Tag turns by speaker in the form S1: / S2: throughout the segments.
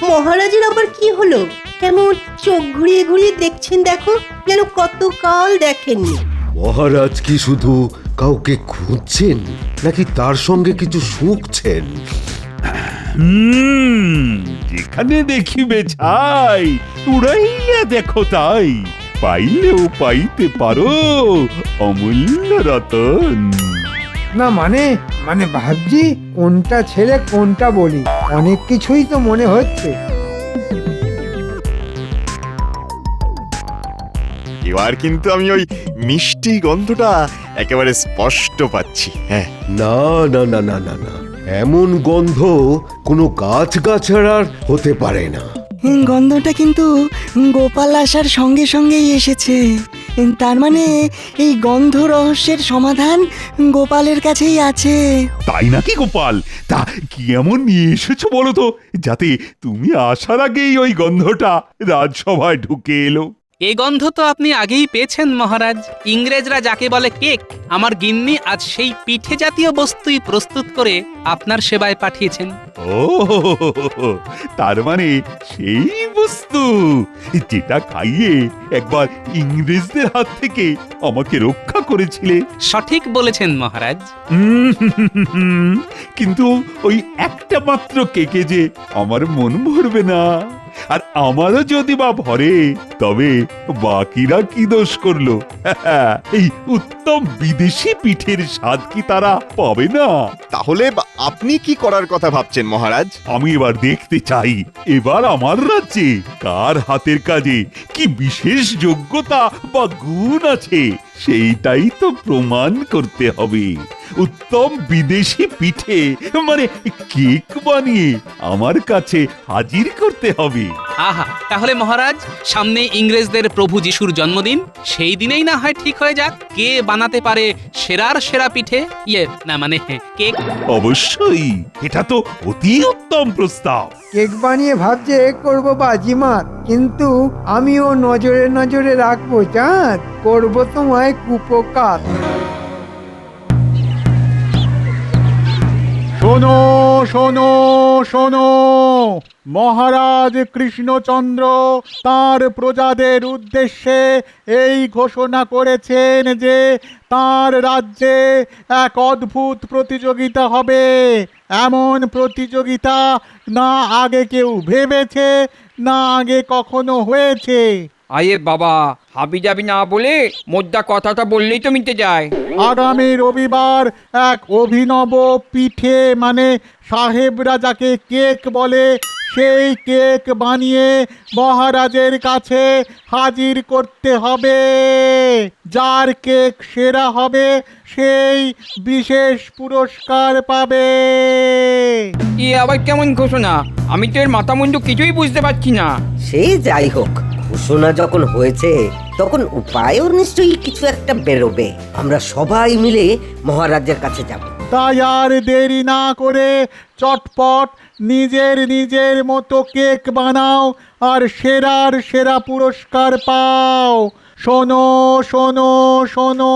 S1: মহারাজের আবার কি হলো? কেমন চোখ ঘুরিয়ে ঘুরিয়ে দেখছেন? দেখো, যেন কতকাল দেখেননি।
S2: মহারাজ কি শুধু কাউকে খুঁজছেন নাকি তার সঙ্গে কিছু শুঁকছেন?
S3: যেখানে দেখিবে ছাই, উড়াইয়া দেখো তাই, পাইলেও পাইতে পারো অমূল্য রতন।
S4: না মানে ভাবছি কোনটা ছেড়ে কোনটা বলি, অনেক কিছুই তো মনে হচ্ছে।
S5: এবার কিন্তু আমি ওই মিষ্টি গন্ধটা একেবারে স্পষ্ট পাচ্ছি। হ্যাঁ,
S2: না না না না না না, এমন গন্ধ কোনো গাছগাছাড়ার হতে পারে না।
S6: গন্ধটা কিন্তু গোপাল আসার সঙ্গে সঙ্গেই এসেছে। তার মানে এই গন্ধ রহস্যের সমাধান গোপালের কাছেই আছে।
S3: তাই নাকি গোপাল? তা কি এমন নিয়ে এসেছো বলো তো, যাতে তুমি আসার আগেই ওই গন্ধটা রাজসভায় ঢুকে এলো?
S7: এই গন্ধ তো আপনি আগেই পেয়েছেন মহারাজ। ইংরেজরা যাকে বলে কেক, আমার গিন্নি আজ সেই পিঠে জাতীয় বস্তুই প্রস্তুত করে আপনার সেবায় পাঠিয়েছেন।
S3: ও, তার মানে সেই বস্তু যেটা খাইয়ে একবার ইংরেজদের হাত থেকে আমাকে রক্ষা করেছিলে।
S7: সঠিক বলেছেন মহারাজ।
S3: কিন্তু ওই একটা মাত্র কেকে যে আমার মন ভরবে না, আর আমারও যদি বা ভরে, তবে বাকিরা কি দোষ করলো? এই উত্তম বিদেশি পিঠের স্বাদ কি তারা পাবে না?
S5: তাহলে আপনি কি করার কথা ভাবছেন মহারাজ?
S3: আমি এবার দেখতে চাই, এবার আমার রাজ্যে কার হাতের কাজে কি বিশেষ যোগ্যতা বা গুণ আছে, সেইটাই তো প্রমাণ করতে হবে। উত্তম বিদেশি পিঠে মানে কেক বানিয়ে আমার কাছে হাজির করতে হবে।
S7: আহা, তাহলে মহারাজ সামনে ইংরেজদের প্রভু যিশুর জন্মদিন, সেই দিনেই না হয় ঠিক হয়ে যাক কে বানাতে পারে সেরার সেরা পিঠে, না মানে কেক।
S3: অবশ্যই, এটা তো অতি উত্তম প্রস্তাব।
S4: কেক বানিয়ে ভাবছে করবো বাজিমাত, কিন্তু আমিও নজরে নজরে রাখবো, চাঁদ করবো তোমায় কুপকার।
S8: শোনো শোনো শোনো, মহারাজ কৃষ্ণচন্দ্র তার প্রজাদের উদ্দেশ্যে এই ঘোষণা করেছেন যে তার রাজ্যে এক অদ্ভুত প্রতিযোগিতা হবে। এমন প্রতিযোগিতা না আগে কেউ ভেবেছে, না আগে কখনো হয়েছে।
S9: আয়ে বাবা, হাবি যাবি না বলে মোদ্দা কথাটা বললেই তো মিটে যায়।
S8: আগামী রবিবার এক অভিনব পিঠে মানে সাহেবরা যাকে কেক বলে, সেই কেক বানিয়ে মহারাজের কাছে হাজির করতে হবে। যার কেক সেরা হবে সেই বিশেষ পুরস্কার পাবে।
S9: এ আবার কেমন ঘোষণা? আমি তো এর মাথা মুন্ডু কিছুই বুঝতে পারছি না।
S10: সে যাই হোক, ঘোষণা যখন হয়েছে তখন উপায়ও নিশ্চয়ই কিছু একটা বেরোবে। আমরা সবাই মিলে মহারাজের কাছে যাব।
S8: তাই আর দেরি না করে চটপট নিজের নিজের মতো কেক বানাও আর সেরার সেরা পুরস্কার পাও। শোনো শোনো শোনো,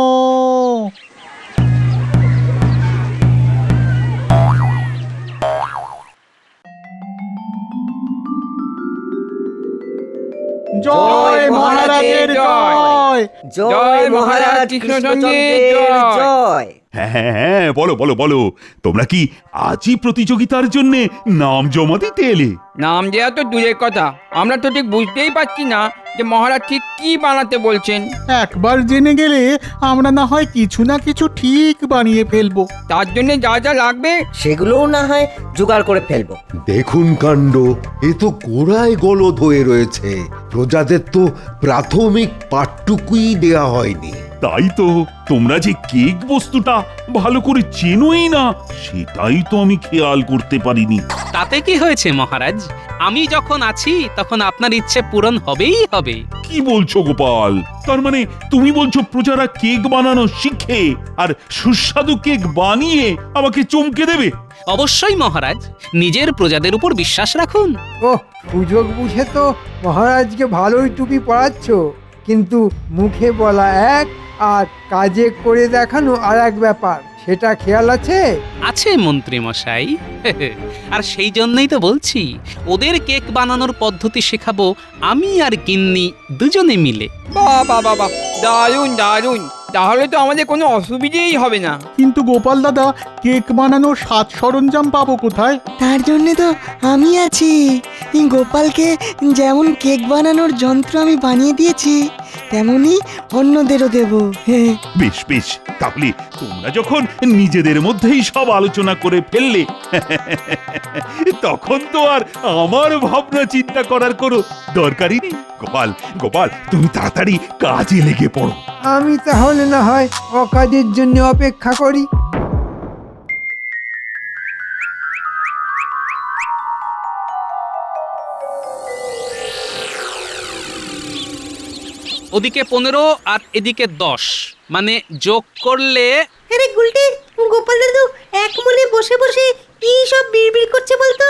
S8: জয় মহারাজের জয়,
S10: জয় মহারাজ কৃষ্ণচন্দ্রের জয়।
S3: হ্যাঁ হ্যাঁ, বলো বলো বলো, তোমরা কি আজই প্রতিযোগিতার জন্য নাম জমা দিতে এলে?
S9: নাম দেওয়া তো দূরের কথা, আমরা তো ঠিক বুঝতেই পারছি না যে মহারাজ ঠিক কি বানাতে বলছেন।
S8: একবার জেনে গেলে আমরা না হয় কিছু না কিছু ঠিক বানিয়ে ফেলবো।
S9: তার জন্য যা যা লাগবে
S10: সেগুলোও না হয় জোগাড় করে ফেলবো।
S2: দেখুন কাণ্ড, এ তো গোড়ায় গলদ হয়ে রয়েছে। প্রজাদের তো প্রাথমিক পাঠটুকুই দেয়া হয়নি।
S3: তাই তো, তোমরা যে কেক বস্তুটা ভালো করে চেনোই না, সেটাই তো আমি খেয়াল করতে পারিনি।
S7: তাতে কি হয়েছে মহারাজ? আমি যখন আছি তখন আপনার ইচ্ছে পূরণ হবেই হবে।
S3: কি বলছো গোপাল? তার মানে তুমি বলছো প্রজারা কেক বানানো শিখে আর সুস্বাদু কেক বানিয়ে আমাকে চমকে দেবে?
S7: অবশ্যই মহারাজ, নিজের প্রজাদের উপর বিশ্বাস রাখুন।
S4: ওহ, সুযোগ বুঝে তো মহারাজকে ভালোই টুপি পরাচ্ছ, কিন্তু মুখে বলা এক, আর কাজে করে দেখানো আর এক ব্যাপার, সেটা খেয়াল আছে?
S7: আছে মন্ত্রী মশাই। আর সেই জন্যই তো বলছি, ওদের কেক বানানোর পদ্ধতি শেখাবো আমি আর গিন্নি দুজনে মিলে।
S9: বাহ বাহ বাহ বাহ, দারুণ দারুণ। তাহলে তো আমাদের কোনো অসুবিধেই হবে না।
S8: কিন্তু গোপাল দাদা, কেক বানানোর সাজ সরঞ্জাম পাবো কোথায়?
S6: তার জন্যে তো আমি আছি। এই গোপালকে যেমন কেক বানানোর যন্ত্র আমি বানিয়ে দিয়েছি, তেমনি অন্যদেরও দেব। হ্যাঁ,
S3: বেশ বেশ, তাহলে তোমরা যখন নিজেদের মধ্যেই সব আলোচনা করে ফেললে, তখন তো আর আমার ভাবনা চিন্তা করার কোনো দরকারই নেই। গোপাল গোপাল, তুমি তাড়াতাড়ি কাজে লেগে পড়ো।
S4: আমি তাহলে না হয় অকাজের জন্য অপেক্ষা করি।
S7: ওদিকে 15 আর এদিকে 10, মানে যোগ করলে
S1: আরে গুলটে, গোপাল দাদু এক মনে বসে বসে কি সব বিড়বিড় করছে বলতো?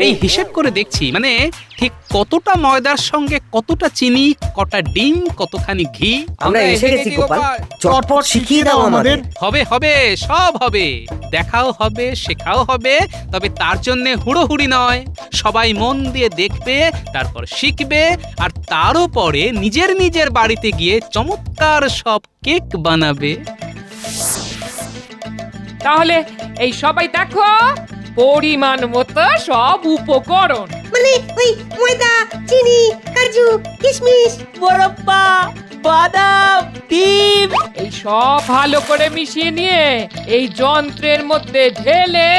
S7: এই হিসেব করে দেখছি, মানে ঠিক কতটা ময়দার সঙ্গে কতটা চিনি, কটা ডিম, কতখানি ঘি।
S10: আমরা এসে গেছি গোপাল, চটপট শিখিয়ে দাও আমাদের।
S7: হবে হবে, সব হবে, দেখাও হবে, শেখাও হবে। তবে তার জন্য হুড়োহুড়ি নয়, সবাই মন দিয়ে দেখবে, তারপর শিখবে, আর তারও পরে নিজের নিজের বাড়িতে গিয়ে চমৎকার সব কেক বানাবে।
S11: তাহলে এই সবাই দেখো, পরিমাণ মতো সব উপকরণ,
S1: মানে ওই ময়দা, চিনি, কাজু, কিশমিশ,
S11: বরফা, বাদাম, ডিম, এই সব ভালো করে মিশিয়ে নিয়ে এই যন্ত্রের মধ্যে ঢেলে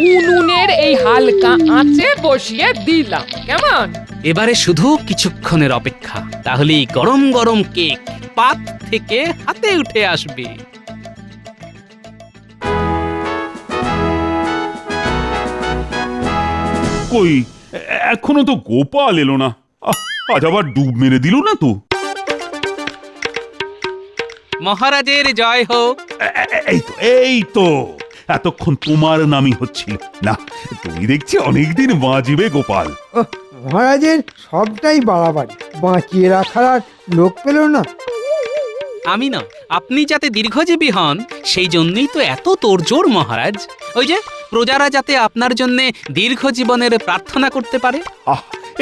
S11: উনুনের এই হালকা আঁচে বসিয়ে দিলাম। কেমন?
S7: এবারে শুধু কিছুক্ষণের অপেক্ষা, তাহলেই গরম গরম কেক পাত থেকে হাতে উঠে আসবে।
S3: কই, এখনো তো গোপাল এলো না। আজ আবার ডুব মেরে দিল না তো?
S7: মহারাজের জয় হোক।
S3: এই তো এতক্ষণ তোমার নামই হচ্ছিল না। তুমি দেখছি অনেকদিন বাঁচবে গোপাল।
S4: মহারাজের সবটাই বাড়াবাড়ি, বাঁচিয়ে রাখার আর লোক পেল না।
S7: আমি না, আপনি যাতে দীর্ঘজীবী হন সেই জন্যই তো এত তোড়জোড় মহারাজ। ওই যে প্রজারা যাতে আপনার জন্য দীর্ঘ জীবনের প্রার্থনা করতে পারে।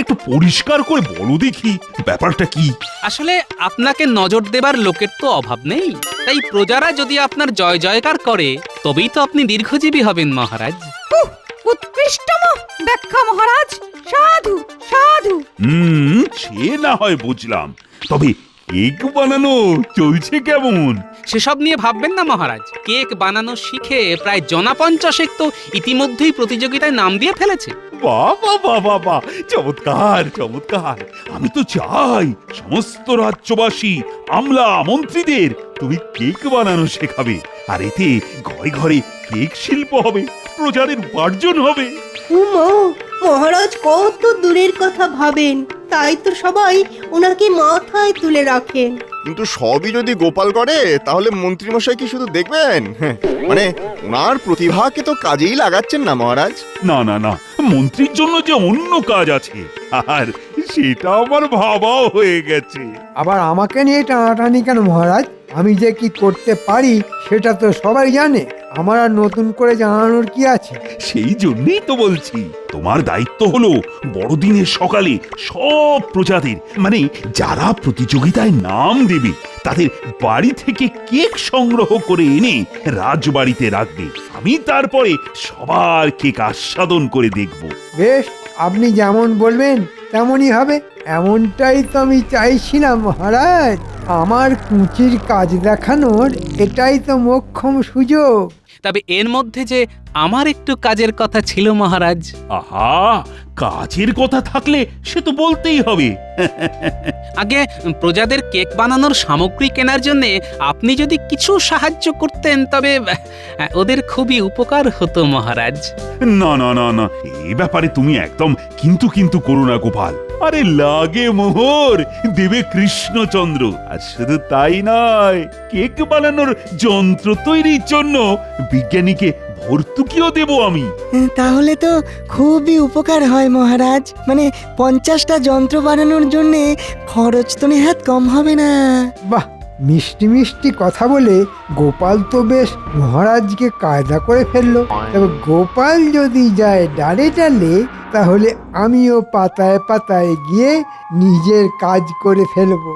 S3: একটু পরিষ্কার করে বলো দেখি, ব্যাপারটা কি?
S7: আসলে আপনাকে নজর দেবার লোকের তো অভাব নেই, তাই প্রজারা যদি আপনার জয় জয়কার করে তবেই তো আপনি দীর্ঘজীবী হবেন মহারাজ।
S11: উৎকৃষ্টম ব্যাখ্যা মহারাজ, সাধু সাধু।
S3: সে না হয় বুঝলাম, তবে কেক বানানো চলছে কেমন?
S7: সেসব নিয়ে ভাববেন না মহারাজ। কেক বানানো শিখে প্রায় জনা 50 তো ইতিমধ্যেই প্রতিযোগিতায় নাম দিয়ে ফেলেছে।
S3: বাবা বাবা বাহ, চমৎকার চমৎকার। আমি তো চাই সমস্ত রাজ্যবাসী, আমলা মন্ত্রীদের তুমি কেক বানানো শেখাবে, আর এতে ঘরে ঘরে কেক শিল্প হবে, প্রজাদের উপার্জন হবে।
S1: উমা, মহারাজ কত দূরের কথা ভাবেন, তাই তো সবাই ওনাকে মাথায় তুলে রাখেন।
S5: কিন্তু সবই যদি গোপাল করে, তাহলে মন্ত্রীমশাই কি শুধু দেখবেন? মানে ওনার প্রতিভাকে তো কাজেই লাগাচ্ছেন না মহারাজ।
S3: না না না, মন্ত্রীর জন্য যে অন্য কাজ আছে, আর সেটা আমার ভাবাও হয়ে গেছে।
S4: আবার আমাকে নিয়ে টানাটানি কেন মহারাজ? আমি যে কি করতে পারি সেটা তো সবাই জানে, আমার আর নতুন করে জানানোর কি আছে?
S3: সেই জন্যই তো বলছি, তোমার দায়িত্ব হলো বড়দিনের সকালে সব প্রজাদের, মানে যারা প্রতিযোগিতায় নাম দেবে, তাদের বাড়ি থেকে কেক সংগ্রহ করে এনে রাজবাড়িতে রাখবে। আমি তারপরে সবার কেক আস্বাদন করে দেখব।
S4: বেশ, আপনি যেমন বলবেন তেমনই হবে। এমনটাই তো আমি চাইছিলাম মহারাজ। আমার কুঁচির কাজ দেখানোর এটাই তো মোক্ষম সুযোগ।
S7: তবে এর মধ্যে যে আমার একটু কাজের কথা ছিল মহারাজ।
S3: আহা, কাজের কথা থাকলে সে তো বলতেই হবে।
S7: আগে প্রজাদের কেক বানানোর সামগ্রী কেনার জন্য আপনি যদি কিছু সাহায্য করতেন তবে ওদের খুবই উপকার হতো মহারাজ।
S3: না না না না, এই ব্যাপারে তুমি একদম কিন্তু কিন্তু করো না গোপাল। আরে লাগে মোহর, দেবে কৃষ্ণচন্দ্র। আর শুধু তাই নয়, কেক বানানোর যন্ত্র তৈরির জন্য বিজ্ঞানীকে ভর্তুকিও দেব আমি।
S6: তাহলে তো খুবই উপকার হয় মহারাজ। মানে 50টা যন্ত্র বানানোর জন্যে খরচ তো নেহাত কম হবে না।
S4: বাহ, মিষ্টি মিষ্টি কথা বলে গোপাল তো বেশ মহারাজকে কায়দা করে ফেললো। তবে গোপাল যদি যায় ডালে ডালে, তাহলে আমিও পাতায় পাতায় গিয়ে নিজের কাজ করে ফেলবো।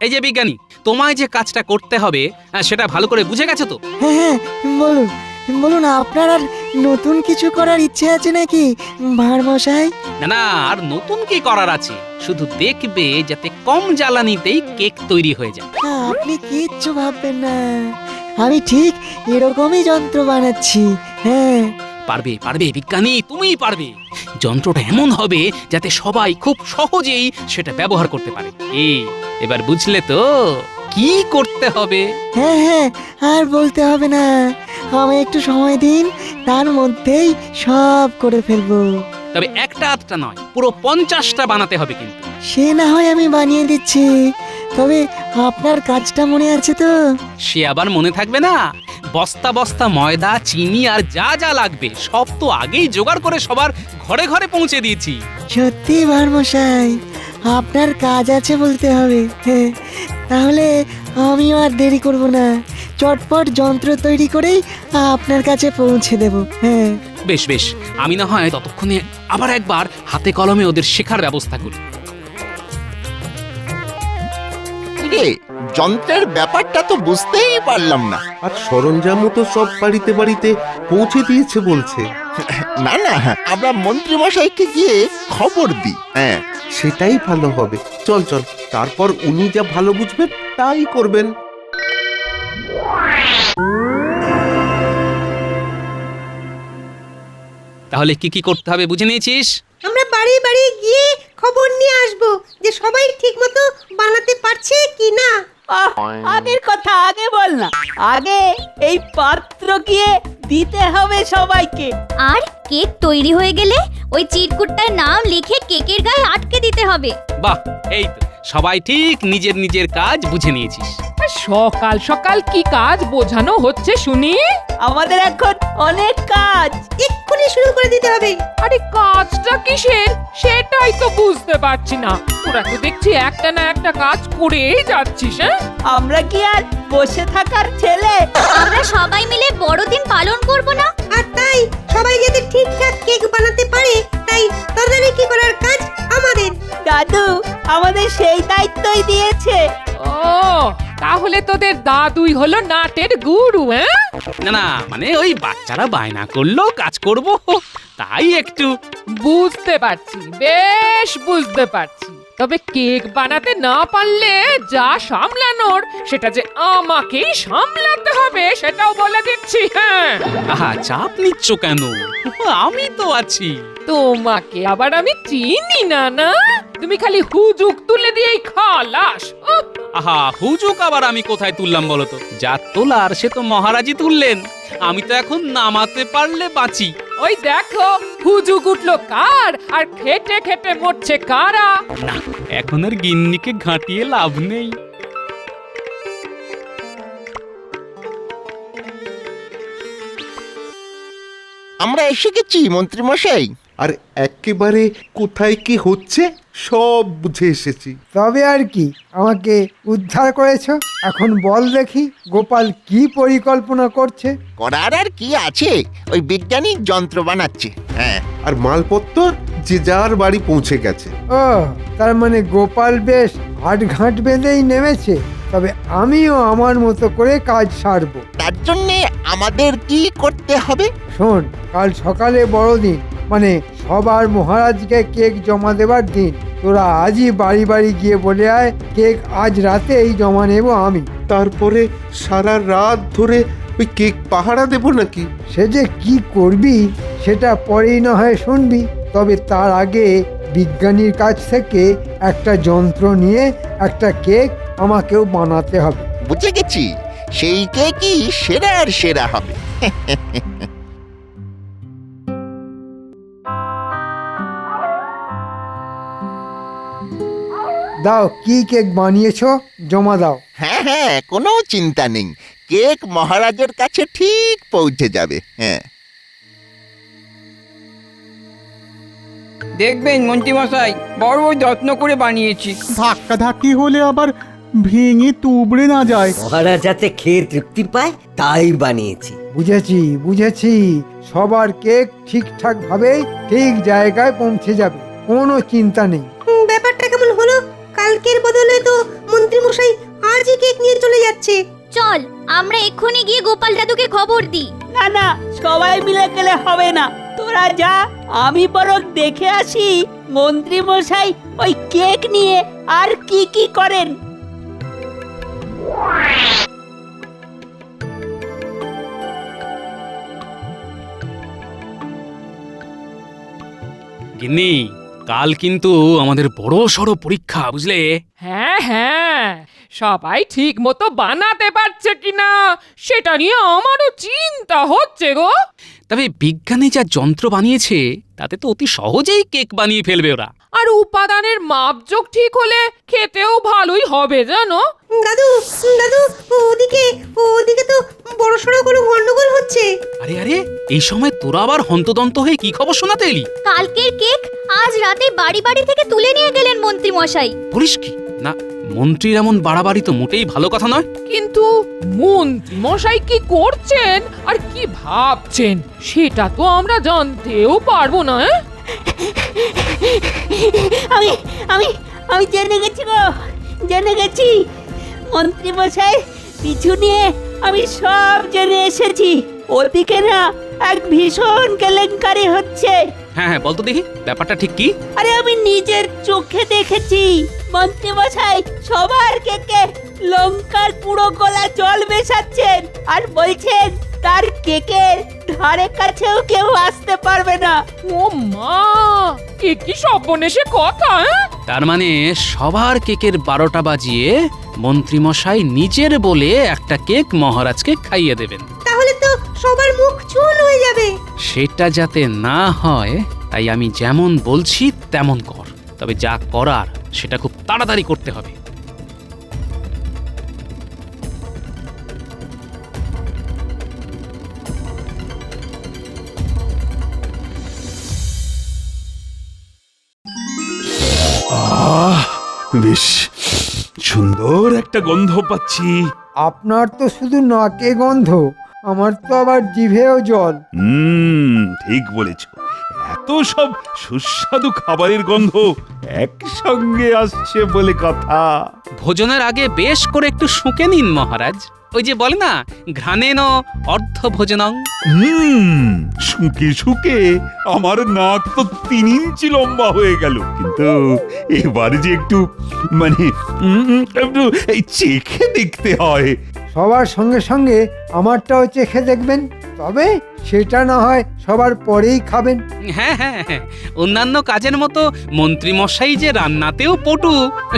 S7: এই যে বিজ্ঞানী, তোমায় যে কাজটা করতে হবে সেটা ভালো করে বুঝে গেছো তো?
S6: হ্যাঁ হ্যাঁ, বলুন বলুন, আপনার আর নতুন কিছু করার ইচ্ছে আছে নাকি ভাঁড় মশাই?
S7: না না, আর নতুন কি করার আছে, শুধু দেখবে যাতে কম জ্বালানিতেই কেক তৈরি হয়ে যায়।
S6: আপনি কিচ্ছু ভাববেন না, আমি ঠিক এরকমই যন্ত্র বানাচ্ছি। হ্যাঁ,
S7: পারবে পারবে বিজ্ঞানী, তুমিই পারবে। যন্ত্রটা এমন হবে যাতে সবাই খুব সহজেই সেটা ব্যবহার করতে পারে। এবার বুঝলে তো কি করতে হবে?
S6: হ্যাঁ হ্যাঁ, আর বলতে হবে না, আমি একটু সময় দিন, তার মধ্যেই সব করে ফেলবো।
S7: তবে একটা আধটা নয়, পুরো 50টা বানাতে হবে কিন্তু।
S6: সে না হয় আমি বানিয়ে দিচ্ছি, তবে আপনার কাজটা মনে আছে তো?
S7: সে আবার মনে থাকবে না? বস্তা বস্তা ময়দা, চিনি আর যা যা লাগবে সব তো আগেই জোগাড় করে সবার ঘরে ঘরে পৌঁছে দিয়েছি।
S6: সত্যি ভাঁড় মশাই, আপনার কাজ আছে বলতে হবে। হ্যাঁ, তাহলে আমিও আর দেরি করব না, চটপট যন্ত্র তৈরি করেই আপনার কাছে পৌঁছে দেব। হ্যাঁ,
S7: বেশ বেশ, আমি না হয় ততক্ষণে আবার একবার হাতে কলমে ওদের শেখার ব্যবস্থা করি।
S5: রে, যন্ত্রের ব্যাপারটা তো বুঝতেই পারলাম না।
S2: আর সরঞ্জামও তো সব বাড়িতে বাড়িতে পৌঁছে দিয়েছে বলছে।
S5: না না, আমরা মন্ত্রী মশাইকে গিয়ে খবর দিই। হ্যাঁ,
S2: সেটাই ভালো হবে। চল চল, তারপর উনি যা ভালো বুঝবেন তাই করবেন।
S7: তাহলে কি কি করতে হবে বুঝে নিয়েছিস?
S1: আমরা বাড়ি বাড়ি গিয়ে খবর নিয়ে আসবো যে সবাই ঠিকমতো বানাতে পারছে কি না।
S12: আগের কথা আগে বল না, আগে এই পাত্র গিয়ে দিতে হবে সবাইকে।
S13: আর কেক তৈরি হয়ে গেলে ওই চিরকুটটার নাম লিখে কেকের গায়ে আটকে দিতে হবে।
S7: বাহ, এই তো সবাই ঠিক নিজের নিজের কাজ বুঝে নিয়েছিস।
S11: সকাল সকাল কি কাজ বোঝানো হচ্ছে শুনি?
S12: আমাদের এখন অনেক কাজ,
S1: এক্ষুনি শুরু করে দিতে হবে।
S11: আরে কাজটা কিসের সেটাই তো বুঝতে পারছি না। তোরা তো দেখছি একটা না একটা কাজ করেই যাচ্ছিস। হ্যাঁ,
S12: আমরা কি আর বসে থাকার ছেলে?
S13: আমরা সবাই মিলে বড়দিন পালন করব না?
S1: আর তাই সবাই যাতে ঠিকঠাক কেক বানাতে পারে, তাই তদারকি করার কাজ আমাদের।
S12: দাদু আমাদের সেই দায়িত্বই দিয়েছে।
S11: ও, তাহলে তোদের দাদুই হলো নাটের গুরু? হ্যাঁ,
S7: না না, মানে ওই বাচ্চারা বায়না করলো কাজ করব, তাই একটু।
S11: বুঝতে পারছি, বেশ বুঝতে পারছি। তবে কেক বানাতে না পারলে যা সামলানোর সেটা যে আমাকেই সামলাতে হবে, সেটাও বলে দিচ্ছি। হ্যাঁ,
S7: আহা, চাপ নিচ্ছ কেন? আমি তো আছি।
S11: তোমাকে আবার আমি চিনি না? না, তুমি খালি হুজুক তুলে দিয়েই খালাস। উফ,
S7: আহা, হুজুক আবার আমি কোথায় তুললাম বলো তো? যা তোলার সে তো মহারাজই তুললেন, আমি তো এখন নামাতে পারলে বাঁচি।
S11: ওই দেখো হুজুক উঠলো কার, আর খেটে খেটে মরছে কারা।
S7: না, এখন আর গিন্নিকে ঘাঁটিয়ে লাভ নেই।
S5: আমরা এসে গেছি মন্ত্রী মশাই।
S2: আর একেবারে কোথায় কি হচ্ছে সব বুঝে এসেছি।
S4: তবে আর কি, আমাকে উদ্ধার করেছো। এখন বল দেখি গোপাল কি পরিকল্পনা করছে।
S5: করার আর কি আছে, ওই বিজ্ঞানী যন্ত্র বানাচ্ছে। হ্যাঁ,
S2: আর মালপত্র যে যার বাড়ি পৌঁছে গেছে।
S4: ও, তার মানে গোপাল বেশ হাটঘাট বেঁধেই নেমেছে। তবে আমিও আমার মতো করে কাজ সারবো।
S5: তার জন্যে আমাদের কি করতে হবে?
S4: শোন, কাল সকালে বড়দিন, মানে সবার মহারাজকে কেক জমা দেবার দিন। তোরা আজই বাড়ি বাড়ি গিয়ে বলে আয় কেক আজ রাতেই জমা নেব আমি।
S2: তারপরে সারা রাত ধরে ওই কেক পাহারা দেব নাকি?
S4: সে যে কি করবি সেটা পরেই না হয় শুনবি। তবে তার আগে বিজ্ঞানীর কাছ থেকে একটা যন্ত্র নিয়ে একটা কেক আমাকেও বানাতে হবে।
S5: বুঝে গেছি, সেই কেকই সেরার সেরা হবে।
S4: দাও, কি কেক বানিয়েছো জমা দাও।
S5: হ্যাঁ হ্যাঁ, কোনো চিন্তা নেই, কেক মহারাজের কাছে ঠিক পৌঁছে যাবে। হ্যাঁ,
S9: দেখবেন মন্ত্রীমশাই বড় যত্ন করে বানিয়েছি।
S8: ধাক্কা ধাক্কি হলে আবার ভেঙে তুবড়ে না যায়।
S10: মহারাজ যাতে খেয়ে তৃপ্তি পায় তাই বানিয়েছি।
S4: বুঝেছি বুঝেছি, সবার কেক ঠিকঠাক ভাবে ঠিক জায়গায় পৌঁছে যাবে, কোনো চিন্তা নেই।
S1: ব্যাপারটা কেমন হলো? কালকের বদলে তো মন্ত্রী মশাই আজই কেক নিয়ে চলে যাচ্ছে।
S13: চল আমরা এক্ষুনি গিয়ে গোপাল দাদুকে খবর দিই।
S12: না না, সবাই মিলে গেলে হবে না, তোরা যা, আমি বরং দেখে আসি মন্ত্রী মশাই ওই কেক নিয়ে আর কি কি করেন।
S7: গিন্নি, কাল কিন্তু আমাদের বড় সড় পরীক্ষা, বুঝলে?
S11: হ্যাঁ হ্যাঁ, সবাই ঠিক মতো বানাতে পারছে কিনা সেটা নিয়ে আমারও চিন্তা হচ্ছে গো।
S7: তবে বিজ্ঞানী যা যন্ত্র বানিয়েছে তাতে তো অতি সহজেই কেক বানিয়ে ফেলবে ওরা।
S11: আর উপাদানের মাপজোক ঠিক হলে খেতেও ভালোই হবে জানো।
S1: দাদু দাদু, ওদিকে তো বড়সড় কোনো গন্ডগোল হচ্ছে।
S7: আরে আরে, এই সময় তোরা আবার হন্তদন্ত হয়ে কি খবর শোনাতে এলি?
S13: কালকের কেক আজ রাতে বাড়ি বাড়ি থেকে তুলে নিয়ে গেলেন মন্ত্রী মশাই।
S7: বলিস কি? না, মন্ত্রীর এমন বাড়াবাড়ি তো মোটেই ভালো কথা নয়।
S11: কিন্তু মন্ত্রী মশাই কি করছেন আর কি ভাবছেন সেটা তো আমরা জানতেও পারবো না।
S12: আমি আমি আমি জেনে গেছি গো, জেনে গেছি। মন্ত্রী মশাই পিছু নিয়ে আমি সব জেনে এসেছি। ওদিকে না এক ভীষণ কেলেঙ্কারি হচ্ছে।
S7: হ্যাঁ হ্যাঁ, বলতো দেখি ব্যাপারটা ঠিক কি?
S12: আরে আমি নিজের চোখে দেখেছি, মন্ত্রী মশাই সবার কেকে লঙ্কার পুরো গলা জল মেশাচ্ছেন আর বলছেন তার কেকের ধারে কাছেও কেউ আসতে পারবে না।
S11: ও মা, কি সর্বনেশে কথা!
S7: তার মানে সবার কেকের 12টা বাজিয়ে মন্ত্রী মশাই নিজের বলে একটা কেক মহারাজকে খাইয়ে দেবেন।
S1: তাহলে তো সবার মুখ চুল হয়ে যাবে।
S7: সেটা যাতে না হয় তাই আমি যেমন বলছি তেমন কর, তবে যা করার সেটা খুব তাড়াতাড়ি করতে হবে।
S3: বেশ সুন্দর একটা গন্ধ পাচ্ছি।
S4: আপনার তো শুধু নাকে গন্ধ, আমার তো আবার জিভেও জল।
S3: ঠিক বলেছ, এত সব সুস্বাদু খাবারের গন্ধ একসঙ্গে আসছে বলে কথা।
S7: ভোজনের আগে বেশ করে একটু শুঁকে নিন মহারাজ। ওই যে বলে না, ঘ্রাণেন অর্ধ ভোজনং।
S3: শুকে শুকে আমার নাক তো 3 ইঞ্চি লম্বা হয়ে গেল, কিন্তু এবার যে একটু মানে একটু এই চেখে দেখতে হয়।
S4: সবার সঙ্গে সঙ্গে আমারটাও চেখে দেখবেন, তবে সেটা না হয় সবার পরেই খাবেন।
S7: হ্যাঁ হ্যাঁ হ্যাঁ, অন্যান্য কাজের মতো মন্ত্রী মশাই যে রান্নাতেও পটু,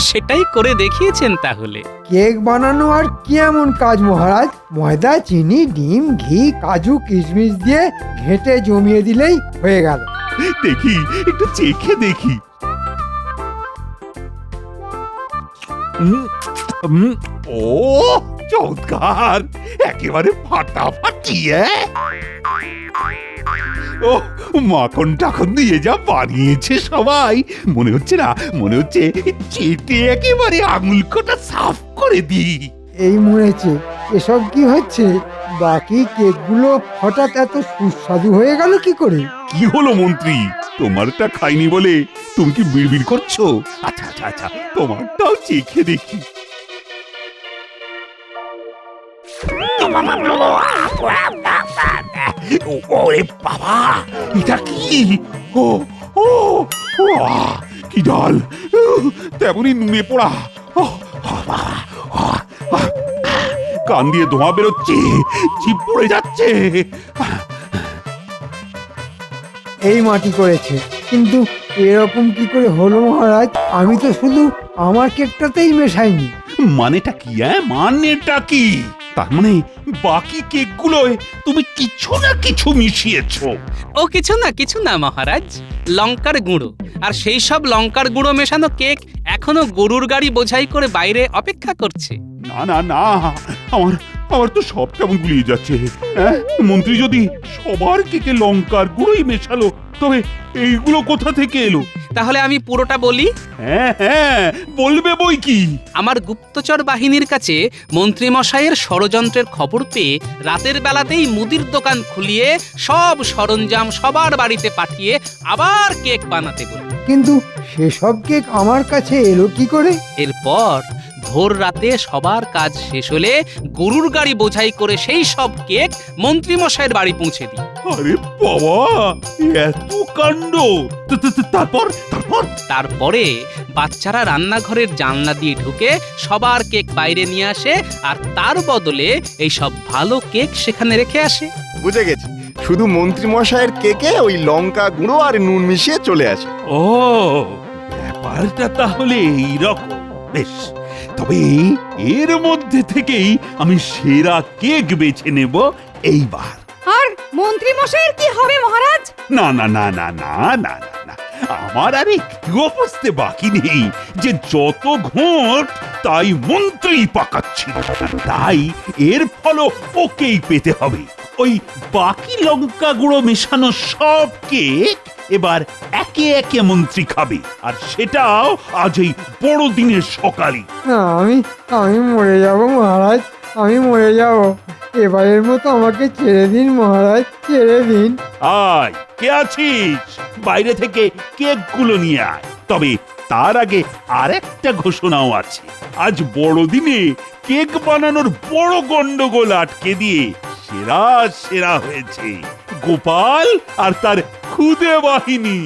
S7: সেটাই করে দেখিয়েছেন তাহলে।
S4: কেক বানানো আর কি এমন কাজ মহারাজ? ময়দা, চিনি, ডিম, ঘি, কাজু, কিশমিশ দিয়ে ঘেঁটে জমিয়ে দিলেই হয়ে গেল।
S3: দেখি, একটু চেখে দেখি। ও চমৎকার, একেবারে ফাটাফাটি। ও মাখন টাখন দিয়ে যা বানিয়েছে সবাই, মনে হচ্ছে না, মনে হচ্ছে চেটে একেবারে আঙুল কটা সাফ করে দিই।
S4: এই মরেছে, এসব কি হচ্ছে? বাকি কেকগুলো হঠাৎ এত সুস্বাদু হয়ে গেল কি করে?
S3: কি হলো মন্ত্রী, তোমারটা খাইনি বলে তুমি কি বিড়বিড় করছো? আচ্ছা আচ্ছা আচ্ছা, তোমারটাও চেখে দেখি। ওরে বাবা, এটা কি? ও ও কি ডাল, তেমনি নুনে পোড়া। কান দিয়ে ধোঁয়া বেরোচ্ছে, জিভ পড়ে যাচ্ছে।
S4: এই মাটি করেছে, কিন্তু এরকম কি করে হলো মহারাজ? আমি তো শুধু আমার কেকটাতেই মেশাইনি।
S3: মানেটা কি? মানেটা কি? তার মানে বাকি কেকগুলোয় তুমি কিছু না কিছু মিশিয়েছো।
S7: ও কিছু না মহারাজ, লঙ্কার গুঁড়ো, আর সেই সব লঙ্কার গুঁড়ো মেশানো কেক এখনো গরুর গাড়ি বোঝাই করে বাইরে অপেক্ষা করছে।
S3: না না না, আমার তো সব কেমন গুলিয়ে যাচ্ছে। মন্ত্রী যদি সবার কেকে লঙ্কার গুঁড়োই মেশালো, তবে এইগুলো কোথা থেকে এলো?
S7: তাহলে আমি পুরোটা বলি।
S3: হ্যাঁ হ্যাঁ, বলবে বই কি।
S7: আমার গুপ্তচর বাহিনীর কাছে মন্ত্রীমশাইয়ের ষড়যন্ত্রের খবর পেয়ে রাতের বেলাতেই মুদির দোকান খুলিয়ে সব সরঞ্জাম সবার বাড়িতে পাঠিয়ে আবার কেক বানাতে বলি।
S4: কিন্তু সেসব কেক আমার কাছে এলো কি করে?
S7: এরপর ভোর রাতে সবার কাজ শেষ হলে গরুর গাড়ি বোঝাই করে সেই সব কেক মন্ত্রীমশাইয়ের বাড়ি পৌঁছে দিই।
S3: আরে বাবা, এত কাণ্ড! তারপর তারপর
S7: তারপরে বাচ্চারা রান্নাঘরের জানলা দিয়ে ঢুকে সবার কেক বাইরে নিয়ে আসে আর তার বদলে এই সব ভালো কেক সেখানে রেখে আসে।
S5: বুঝে গেছি, শুধু মন্ত্রী মশাইয়ের কেকে ওই লঙ্কা গুঁড়ো আর নুন মিশিয়ে চলে আসে।
S3: ও, ব্যাপারটা তাহলে এইরকম। বেশ, তবে এর মধ্যে থেকেই আমি সেরা কেক বেছে নেব এইবার।
S13: আর মন্ত্রী মশাইয়ের কি হবে মহারাজ?
S3: না না না না না না না না, আমার আর একটুও বুঝতে বাকি নেই যে যত ঘোট তাই মন্ত্রী পাকাচ্ছি, তাই এর ফলও ওকেই পেতে হবে। ওই বাকি লঙ্কা গুঁড়ো মেশানো সব কেক এবার একে একে মন্ত্রী খাবে, আর সেটাও আজ এই বড়দিনের সকালে।
S4: না, আমি মরে যাব মহারাজ, আমি মরে যাব। এবারের মতো আমাকে ছেড়ে দিন মহারাজ, ছেড়ে দিন।
S3: আয়, কে আছিস? বাইরে থেকে কেকগুলো নিয়ে আয়। তবে তার আগে আরেকটা ঘোষণাও আছে। আজ বড়দিনে কেক বানানোর বড় গন্ডগোল আটকে দিয়ে সেরা হয়েছে গোপাল আর তার খুদে বাহিনী।